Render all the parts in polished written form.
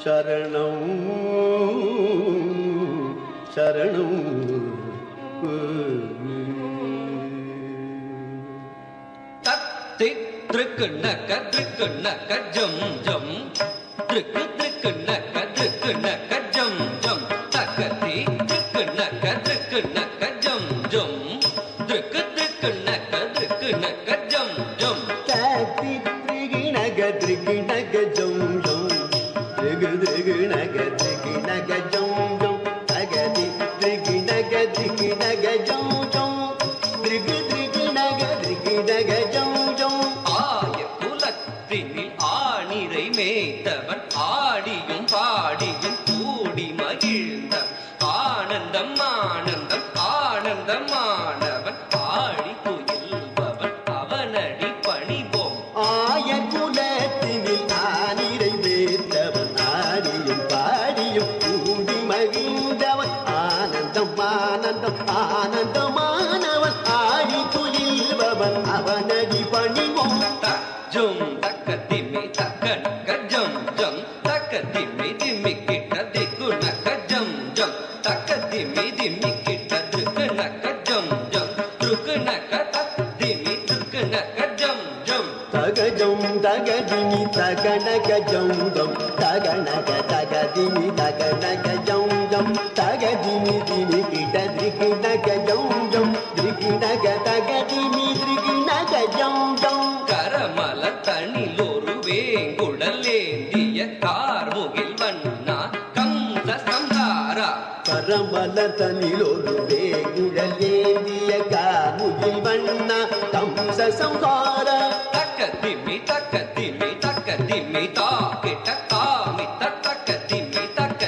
சரணம் சரணம் தத்தி திருக்கு நக்க ஜம் ஜம் திருக்கு திருக்கு நக்க ஜம் ஜம் தக்கதி திருக்கு நக்க ஜம் ஜம் திருக்கு திருக்கு நக்க ஜம் ஜம் தத்தி திரிகி நக ஜம் ஜம் திரிகு நக ஜம் ஜம் தகதி திரிகி நக ஜம் ஜம் திரிகு நக ஜம் ஜம் ஆய குலத்தினில் ஆணிரை மேய்த்தவன் ஆடியும் பாடியும் கூடி மகிழ்ந்த ஆனந்தம் ஆனந்தம் ஆனந்தமானவன் ஆடி துயில்பவன் அவனடி பணிவோம் ஆய குலத்தினில் ஆனிரை மேய்த்தவன் ஆடியும் பாடியும் கூடி மகிழ்ந்தவன் ஆனந்தம் ஆனந்தம் ஆனந்தமானவன் ஆடி துயில்பவன் அவனடி பணிவோம் ஜம் தக்க திம்மி தக்க நக்க ஜம் ஜம் தக்க திம்மி திம்மி கிட்ட திக்கு நக்க ஜம் ஜம் தக்க திம்மி திம்மி கிட்ட திக்கு நக்க ஜம் ஜம் திக்கு நக்க தக்க திம்மி திக்கு நக்க ஜம் ஜம் தகஜம் தகதிமி தகனக ஜம் ஜம் தகனக தகதிமி தகனக ஜம் ஜம் தகதிமி திமி கிட்ட திக்கு நக ஜம் ஜம் திக்கு நக தகதிமி திக்கு நக ஜம் ஜம் கரமல தனிலொரு வேங்குடலேந்திய கார்முகில் வண்ணா கம்ச சம்ஹாரா கரமல தனிலொரு வேங்குடலேந்திய கார்முகில் வண்ணா கம்ச சம்ஹார தக்க திம்மி தக்க திம்மி தக்க திம்மி தா கிட்ட காமி தக்க திம்மி தக்க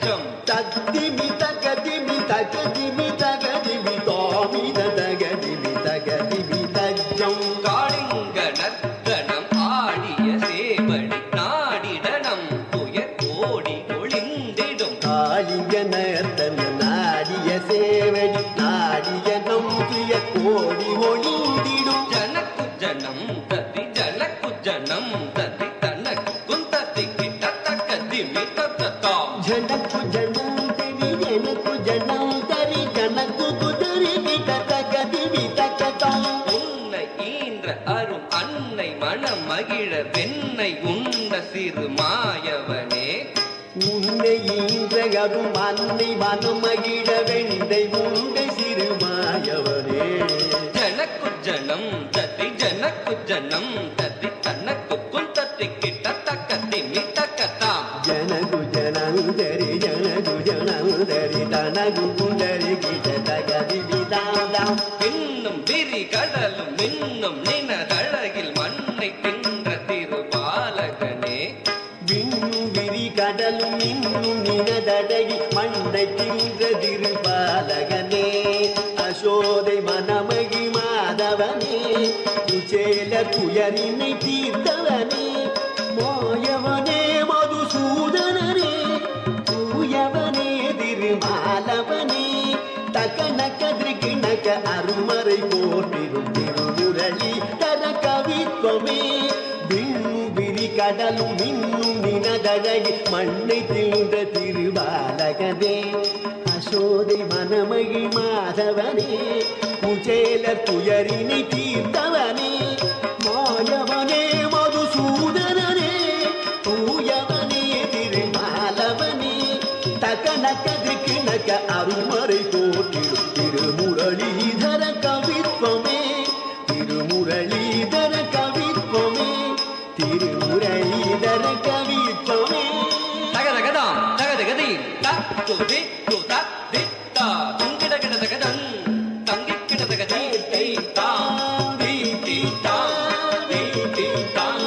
ஜம் தத்திமி தகதிமி தகதிமி தகதிமி தாமி தகதிமி தகதிமி தஜம் காளிங்க நர்த்தனம் ஆடிய சேவடி நாடிடனம் துயர் ஓடி ஒளிந்திடும் காளிங்க நர்த்தன நாடிய சேவடி நாடிய நம்பிய கோடி ஒளிந்திடும் ஜனக்கு ஜனம் ததி தனக்கு குந்ததி கிட்ட தக்க திமி தத்தாம் ஜனக்கு ஜனம் தெரி எனக்கு ஜனம் தரி ஜனக்கு குதிரி கிட்ட தகதிமி தகதாம் உன்னை ஈன்ற அரும் அன்னை மனம் மகிழ வெண்ணை உண்ட சிறு மாயவனே உன்னை ஈன்றகரும் அன்னை மனமகிழ வெண்டை உண்டை சிறுமாயவரே ஜனக்கு ஜனம் ததி தனக்கு குந்ததி கிட்ட தக்க திமி தக்கத்தாம் ஜனகு ஜனந்தரி தனகு குண்டரி கிட்ட தகதி தாம் இன்னும் விரி கடலும் மின்னும் நினதழகில் மண்ணை தின்ற திருபாலகனே விண்ணும் விரி கடலும் இன்னும் நினதடகி மண்ணை தின்ற திருபாலகனே அசோதை மனமகி மாதவனே குச்சேல துயரினை தீர்த்தவனே மோயவனே மதுசூதனரே தூயவனே திருமாலவனே தகனக திருகிணக அருமறை போற்றிடும் திருமுரளி தர கவித்வமே விண்ணும் விரி கடலும் இன்னும் நினதழகி மண்ணை தின்ற திருபாலகனே அசோதை மனமகி மாதவனே குச்சேல துயரினை தீர்த்தவனே மாயவனே மதுசூதனரே தூயவனே திருமாலவனே தகனக திருகிணக அருமறை போற்றிடும் திருமுரளிதர கவித்வமே திருமுரளிதர கவித்வமே திருமுரளிதர கவித்வமே தகதகதாம் தகதகதி தத்துதி துதத்தி தா துங்கிட கிட தகதன் தங்கி கிட தகதி தை தாம் தி தி தாம் தி தி தாம்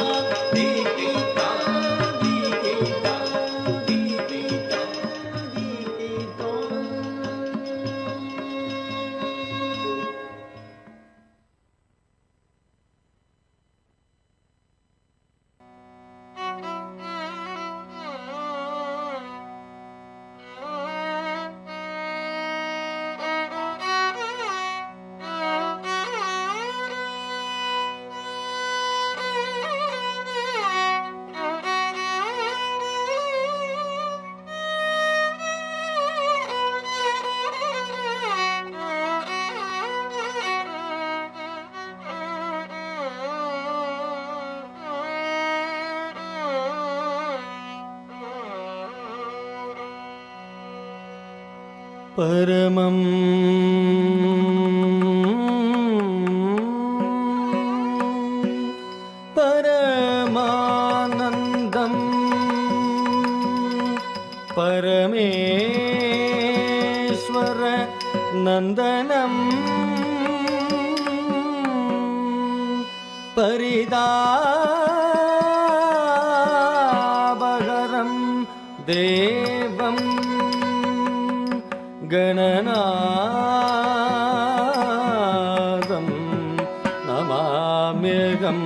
தி தி தாம் தி தி தாம் தி தி தாம். परमं परमानन्दं परमेश्वर नन्दनं परिदाबहरं देवं गणनादं नमाम्यहम्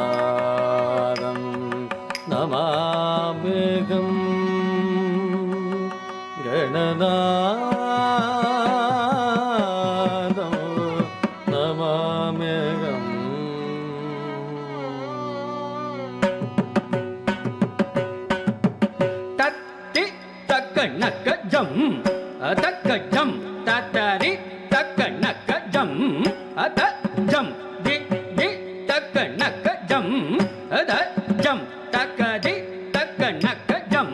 गणनादं नमाम्यहम् गणनादं नमाम्यहम् तत्ति तकनकजं तकजं ततरि तकनकजं अतजं दि दि तकनकजं अतजं तकदि तकनकजं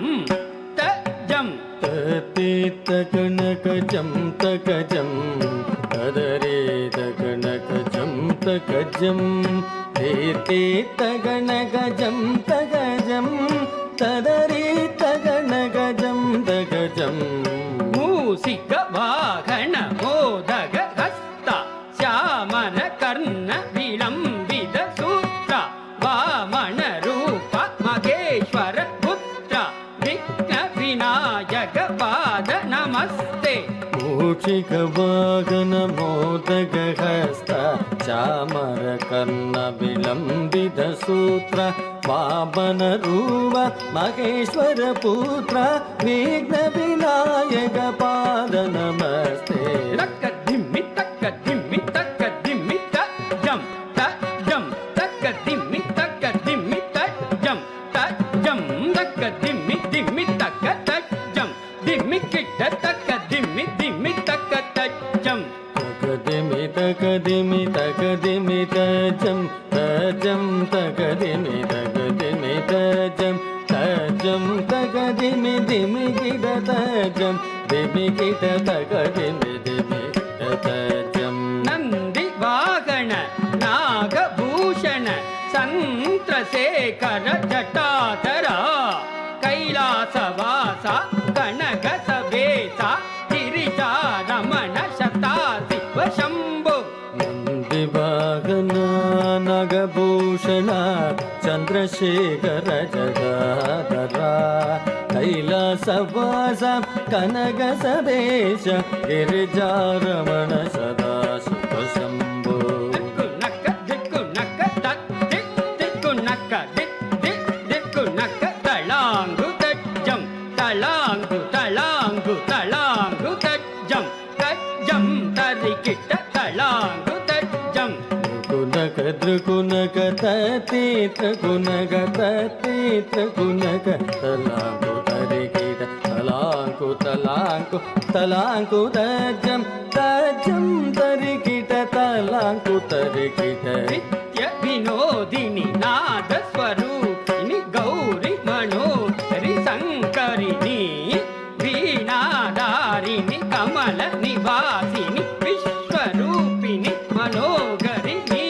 तजं तति तकनकजं तकजं तदरे तकनकजं तकजं तेति तकनकजं तकजं तदरे तकनकजं तकजं मूसिक वाहन मोदक हस्त श्यामन कर्ण विलंबित सूत्र वामन रूप महेश्वर पुत्र विघ्न विनायक पाद नमस्ते मूषिकवाहन मोदकहस्त चामरकर्ण विलम्बित सूत्र वामनरूप महेश्वर पुत्र विघ्न विनायक पाद नमस्ते तक धिम्मि तक जम तजम तक धिम्मि तजम तजम तक धिम्मि तक तजम धिम्मि किट तक धिम्मि तक तजम तकदिमि तकदिमि तकदिमि तजम तजम तकदिमि तकदिमि तजम तजम तकदिमि दिमि किट तजम दिमि किट तकदिमि दिमि तजम नंदि वाहन नागभूषण संत्रशेखर जटाधरा कैलासवास कनक सवेसा गिरिजा रमण शताशिव शंभु नन्दिवाहन नागभूषण चन्द्रशेखर जटाधरा कैलासवास कनक सवेश गिरिजारमण सदाशिव शम्भो दिक्कुनक्क दिक्कुनक्क तलांगु तज्जं तलांगु तज्जं तज्जं तरिकिट तलांगु तज्जं त्रिकुनक तति त्रिकुनक तति त्रिकुनक तलांगु तरिकिट तलांगु तज्जं तज्जं तरिकिट तलांगु तरिकिट नित्य विनोदिनी नाद स्वरूपिणी गौरी मनोहरि शंकरिणी वीणाधारिणी कमल निवासिनी विश्वरूपिणी मनोहरिणी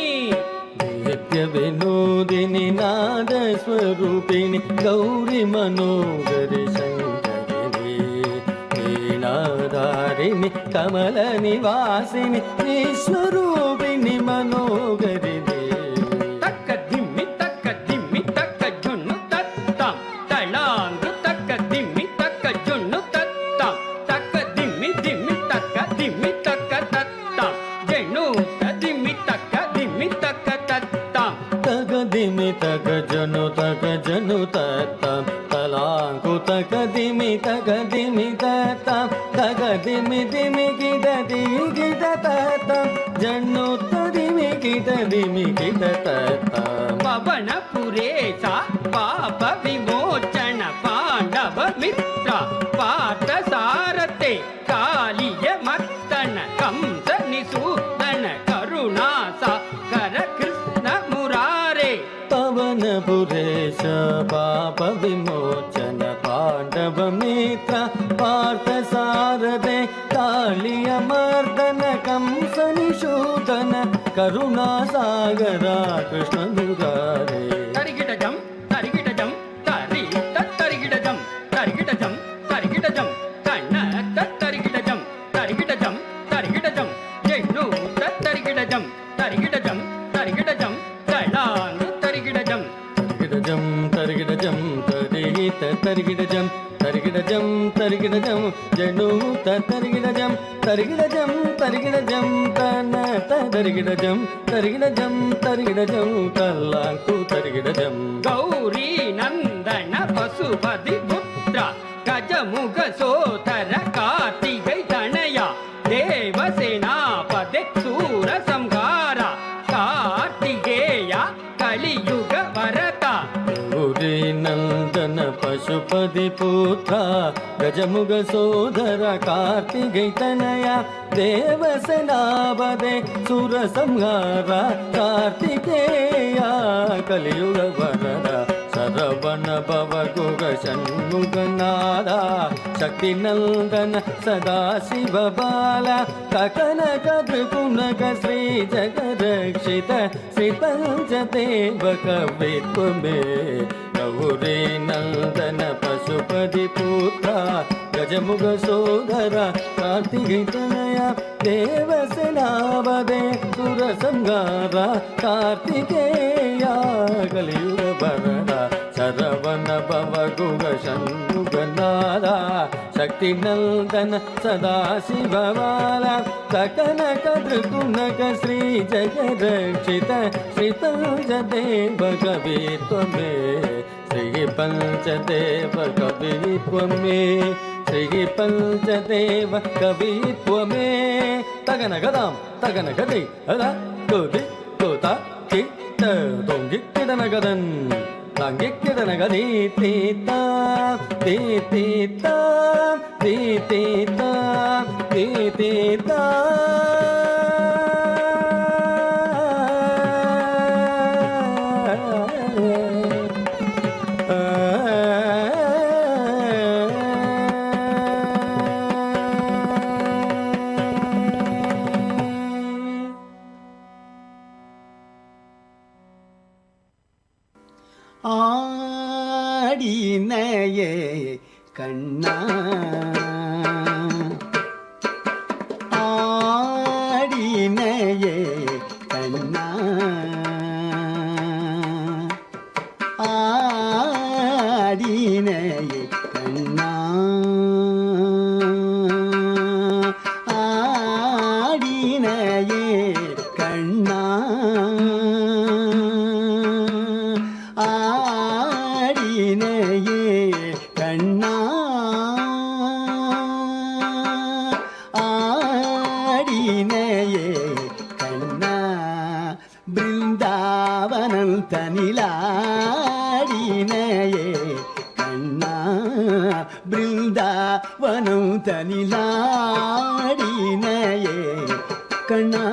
नित्य विनोदिनी नाद स्वरूपिणी गौरी मनोहरि शंकरिणी वीणाधारिणी कमल निवासिनी विश्वरूपिणी मनोहरिणी तक धिम्मि तक जुन्नु तत्तां तलांगु तक धिम्मि तक जुन्नु तत्तां तक धिम्मि तक तत्तां जनु धिम्मि तक तत्तां तक दिमि तक जनु तत्तां तलांगु तक दिमि तत्तां तक दिमि किट तत्तां जनु दिमि किट तत्तां पवन पुरेशा पाप विमोचन पांडव मित्र पार्थ सारथे कालिय मर्दन कंस निसूदन करुणासा कर कृष्ण मुरारे पवन पुरेश पाप कालियमर्दन कंसनिषूदन करुणासागरा कृष्ण मुरारे तरिगिडजं तरिगिडजं तरि तरिगिडजं तरिगिडजं तरिगिडजं कण्ण तरिगिडजं तरिगिडजं तरिगिडजं जेन्नु तरिगिडजं तरिगिडजं तरिगिडजं कलांगु तरिगिडजं तरिगिडजं तरिगिडजं तरिगित तरिगिडजं तरिगिडजं तरिगिडजं जेन्नु तरिगिडजं तरिगिडजं तरिगिडजं तन तरिगिडजं तरिगिडजं तरिगिडजं कलांगु तरिगिडजं गौरी नंदन पशुपति पुत्र गजमुख सोदर कार्तिकै तनया देवसेनापते सूर संहारा कार्तिकेय कलियुग वरता गौरी नंदन पशुपति पुत्र गजमुख सोदर कार्तिकै तनया देवसेनापते सूर संहारा कार्तिकेय कलियुग वरदा सरवण भव गुग षण्मुखनादा शक्ति नंदन सदा शिव बाला कनक त्रिपुनक श्री जगरक्षित श्री पंचदेव कवित्व में गौरी नंदन पशुपति पुत्र गजमुख सोदर कार्तिकै तनया देवसेनापते सुर संहारा कार्तिकेय कलियुग वरदा सरवण भव गुग षण्मुखनादा शक्ति नंदन सदा शिव बाला कनक त्रिपुनक श्री जगरक्षित श्री पंचदेव कवित्व में श्री पंचदेव कवित्व में श्री पंचदेव कवित्व में तगन गदाम तगन गदि अदा कोदि कोता किट दोंगि किदन गदन तांगि किदन गदि तीता तीता तीता तीता ஆடினையே கண்ணா ஆடினையே கண்ணா ஆடினையே கண்ணா ஆடினையே கண்ணா ஆடினையே கண்ணா ஆடினையே கண்ணா பிருந்தாவனம் தனிலாடினையே கண்ணா பிருந்தாவனம் தனிலாடினையே கண்ணா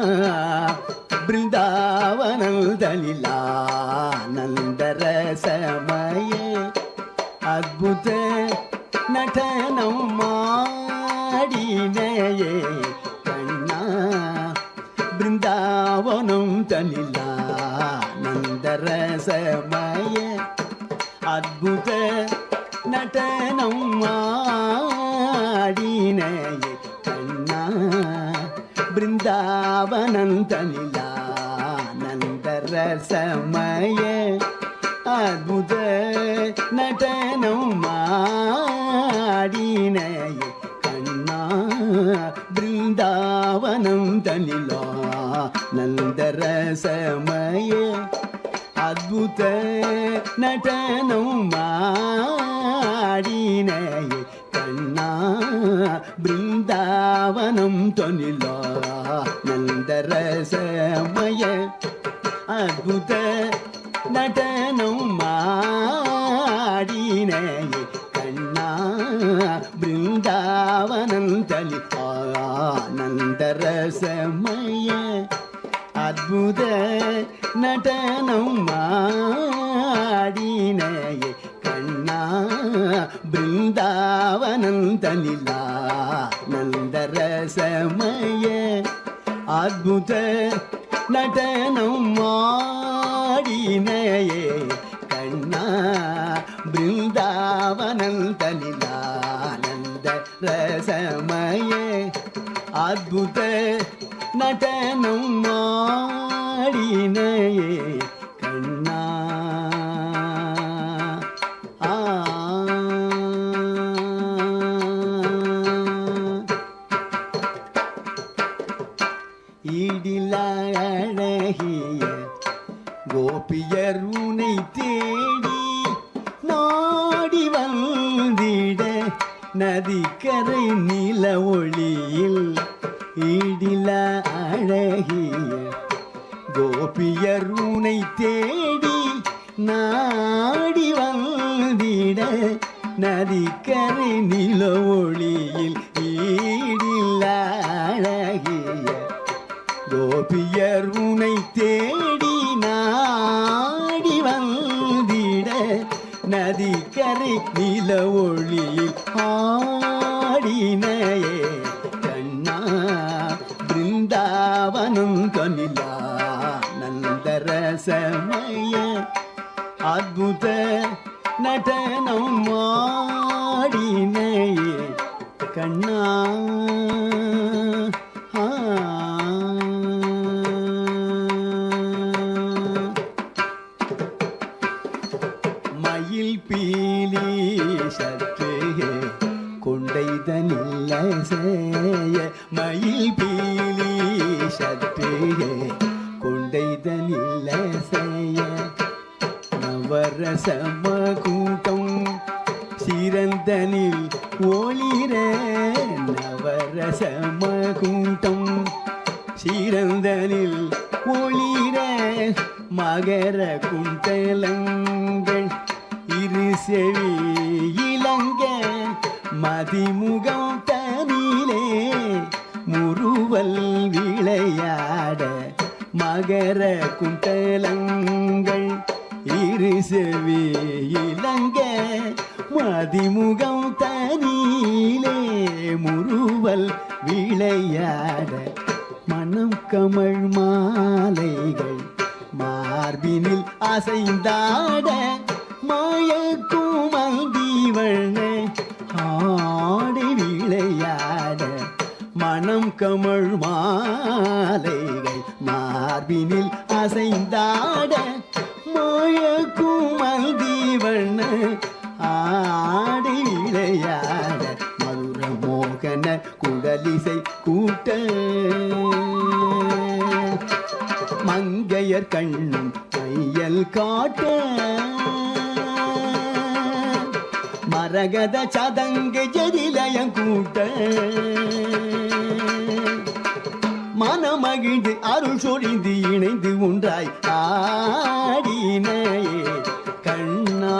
பிருந்தாவனம் தனிலானந்தரசமய அத்புத நடனம் மாடினையே கண்ணா பிருந்தாவனம் தனிலானந்தரசமய அத்புத நடனம் மாடினையே கண்ணா பிருந்தாவனம் தனிலானந்தரசமய அத்புத நடனம் மாடினையே கண்ணா பிருந்தாவனம் தனிலானந்தரசமய அத்புத நடனம் மாடினையே கண்ணா பிருந்தாவனம் தனிலானந்தரசமய அத்புத நடனம் மாடினையே கண்ணா பிருந்தாவனம் தனிலானந்தரசமய அத்புத நடனம் மாடினையே கண்ணா பிருந்தாவனந்தனிலா நந்தரசமய அத்புத நடனம் ஆடினையே கண்ணா பிருந்தாவனந்தனிலா நந்தரசமய அத்புத நடனம் ஆடினையே கண்ணா ஈடில அழகிய கோபியர் உனை தேடி நாடி வந்திட நதிக்கரை நில ஒளியில் ஈடில அழகிய கோபியர் உனை தேடி நாடி வந்திட நதிக்கரை நில ஒளியில் ஈடில அழகிய கோபியர் உனை தேடி நாடி வந்திட நதிக்கரை நில ஒளியில் ஆடினையே கண்ணா பிருந்தாவனம் கனிலா நந்தரசமய அத்புத நடனம் ஆடினையே கண்ணா மயில் பீலி சற்றே கொண்டைதனில்ல செய்ய மயில் பீலி சற்றே கொண்டைதனில்ல செய்ய நவரசம கூட்டம் சிறந்தனில் ஒளிர நவரசம கூட்டம் சிறந்தனில் ஒளிர மகர குண்டலங்கள் இரு செவி இளங்க மதிமுகம் தனிலே முறுவல் விளையாட மகர குண்டலங்கள் இரு செவி இளங்க மதிமுகம் தனிலே முறுவல் விளையாட மனம் கமழ் மாலைகள் மார்பினில் அசைந்தாட மாயக்கும் அந்தீவண்ண ஆடி விளையாட மனம் கமழ் மாலைகள் மார்பினில் அசைந்தாட மாயக்கும் அந்தீவண்ண ஆடி விளையாட மதுர மோகன குடலிசை கூட்ட மங்கையர் கண்ணும் மையல் காட்ட மரகத சதங்கு ஜதிலயம் கூட்ட மனமகிழ்ந்து அருள் சொரிந்து இணைந்து ஒன்றாய் ஆடினையே கண்ணா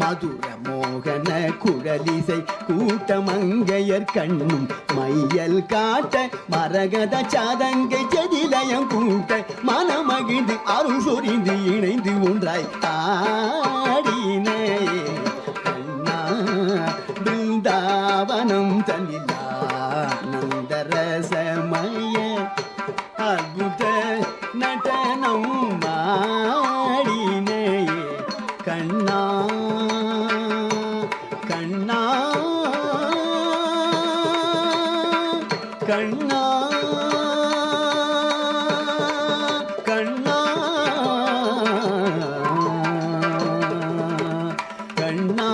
மதுர மோகன குழலிசை கூட்ட மங்கையர் கண்ணும் மையல் காட்ட மரகத சாதங்கை ஜதிலயம் கூட்ட மனமகிழ்ந்து அருள் சொரிந்து இணைந்து ஒன்றாய் ஆடினையே கண்ணா பிருந்தாவனம் தனிலா நந்தரசமய அத்புத நடனம் ஆடினையே கண்ணா கண்ணா கண்ணா கண்ணா கண்ணா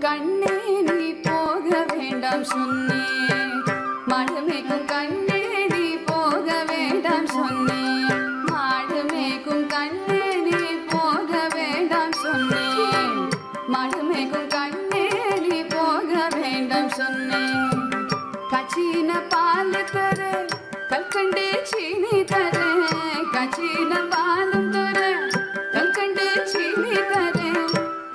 கண்ணே நீ போக வேண்டாம் சொன்னேன். மாடு மேய்க்கும் கண்ணே நீ போக வேண்டாம் சொன்னேன். மாடு மேய்க்கும் கண்ணே நீ போக வேண்டாம் சொன்னேன். மாடு மேய்க்கும் கண்ணே நீ போக வேண்டாம் சொன்னேன். கச்சின பால் தர கல்கண்டு சீனி தர, கச்சின பாலும் தர கல்கண்டு சீனி தர,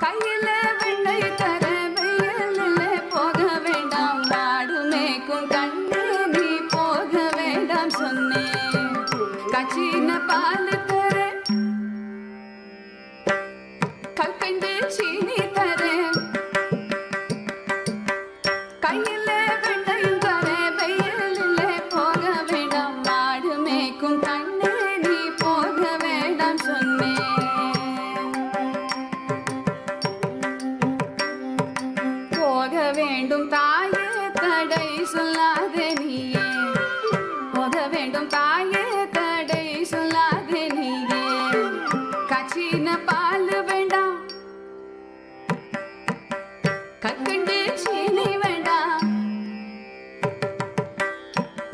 கையில வெண்ணெய் தர வெயிலில் போக வேண்டாம். மாடு மேய்க்கும் கண்ணே நீ போக வேண்டாம் சொன்னேன். கச்சின பால் தர கல்கண்டு சீனி தர, கையில வெண்ணையும் தர வெயிலில் போக வேண்டாம். மாடு மேய்க்கும் கண்ணே நீ போக வேண்டாம் சொன்னேன். போக வேண்டும் தாயே தடை சொல்லாதே நீயே, போக வேண்டும் தாயே தடை சொல்லாதே நீயே. கச்சின பால் வேண்டாம், கற்கண்டு சீனி வேண்டாம்,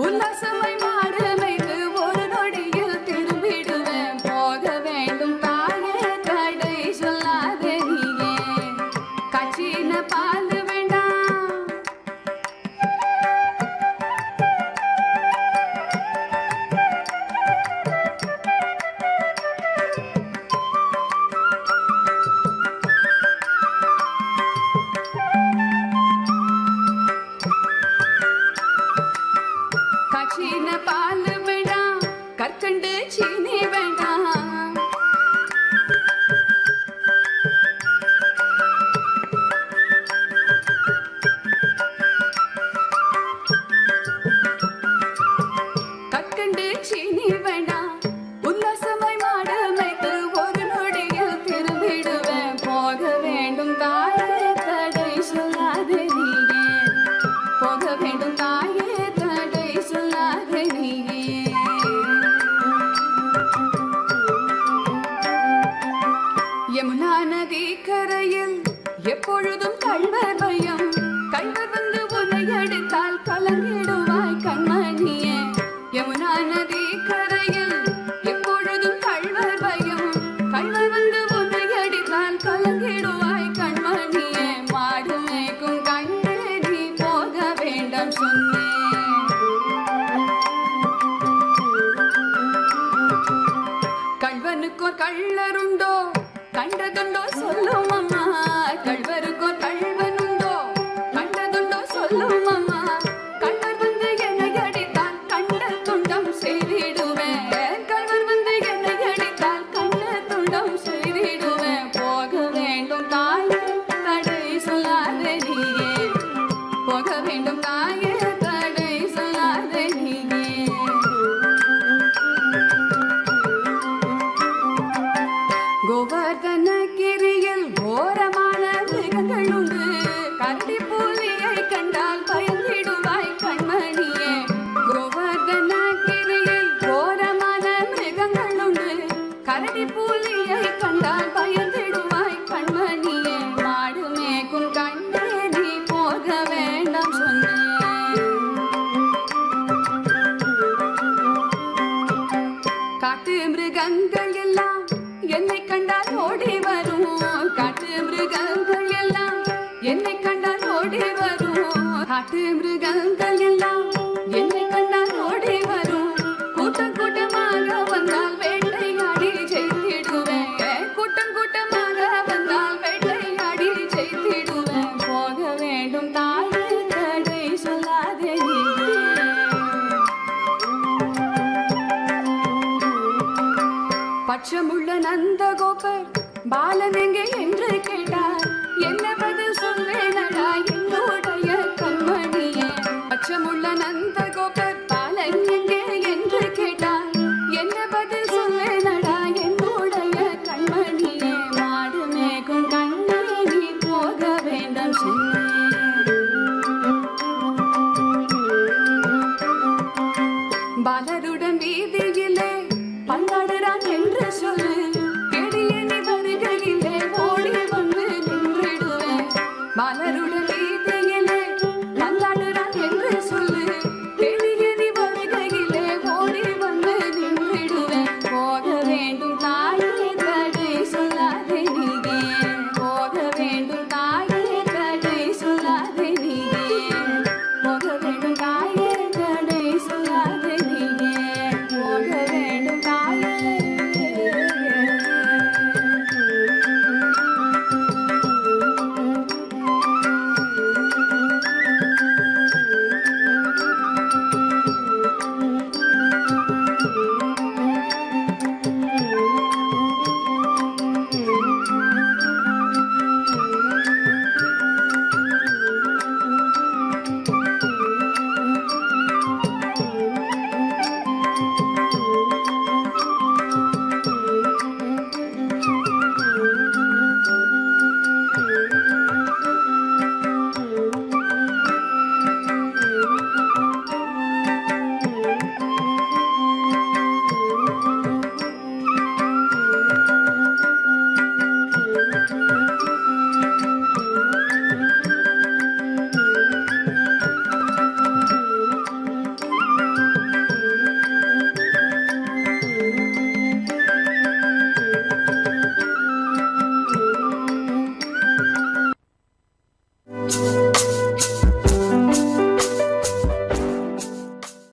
உல்லாசமாய் மாடு மேய்த்து ஒரு நொடியில் திரும்பிடுவேன். போக வேண்டும் தாயே தடை சொல்லாதே நீயே, கச்சின பால் வேண்டாம். கச்சின பால் வேண்டாம், கற்கண்டு சீனி வேண்டாம். கற்கண்டு சீனி வேண்டாம், உல்லாசமாய் மாடு மேய்த்து ஒரு நொடியில் திரும்பிடுவேன். போக வேண்டும் தாயே தடை சொல்லாதே நீயே, போக வேண்டும் தாயே தடை சொல்லாதே நீயே. யமுனா நதி கரையில் எப்பொழுதும் கள்வர் பயம், கள்வர் வந்து உன்னை அடித்தால் கலங்கிடுவாய் கண்மணியே. யமுனா நதி கரையில் எப்பொழுதும் கள்வர் பயம், கள்வர் வந்து உன்னை அடித்தால் கலங்கிடுவாய் கண்மணியே. மாடு மேய்க்கும் கண்ணே நீ போக வேண்டாம் சொன்னேன். கள்வனுக்கோர் கள்ளருண்டோ கண்டதுண்டோ சொல்லும் அம்மா, கள்வருக்கோர் கள்வனுண்டோ கண்டதுண்டோ சொல்லும் அம்மா. கள்வர் வந்து என்னை அடித்தால் கண்ட துண்டம் செய்திடுவேன், கள்வர் வந்து என்னை அடித்தால் கண்ட துண்டம் செய்திடுவேன். போக வேண்டும் தாயே தடை சொல்லாதே நீயே, போக வேண்டும் தாயே தடை சொல்லாதே நீயே. கோவர்தனகிரியில் கோரமான மிருகங்கள் உண்டு, கரடி புலியை கண்டால் பயந்திடுவாய் கண்மணியே. கோவர்தனகிரியில் கோரமான மிருகங்கள் உண்டு, கரடி புலியை கண்டால் பயந்திடுவாய் கண்மணியே. மாடு மேய்க்கும் கண்ணே நீ போக வேண்டாம் சொன்னேன். காட்டு மிருகங்கள் எல்லாம் என்னை கண்டால் ஓடி வரும், காட்டு மிருகங்கள் எல்லாம் என்னை கண்டால் ஓடி வரும், காட்டு மிருகங்கள் எல்லாம் என்னை கண்டால் ஓடி வரும். கூட்டம் கூட்டமாக வந்தால் வேட்டையாடி செய்திடுவேன், கூட்டம் கூட்டமாக வந்தால் வேட்டையாடி செய்திடுவேன். போக வேண்டும் தாயே தடை சொல்லாதே நீயே. பட்சமுள்ள நந்தகோபர் பாலன் எங்கே என்று கேட்டார், என்ன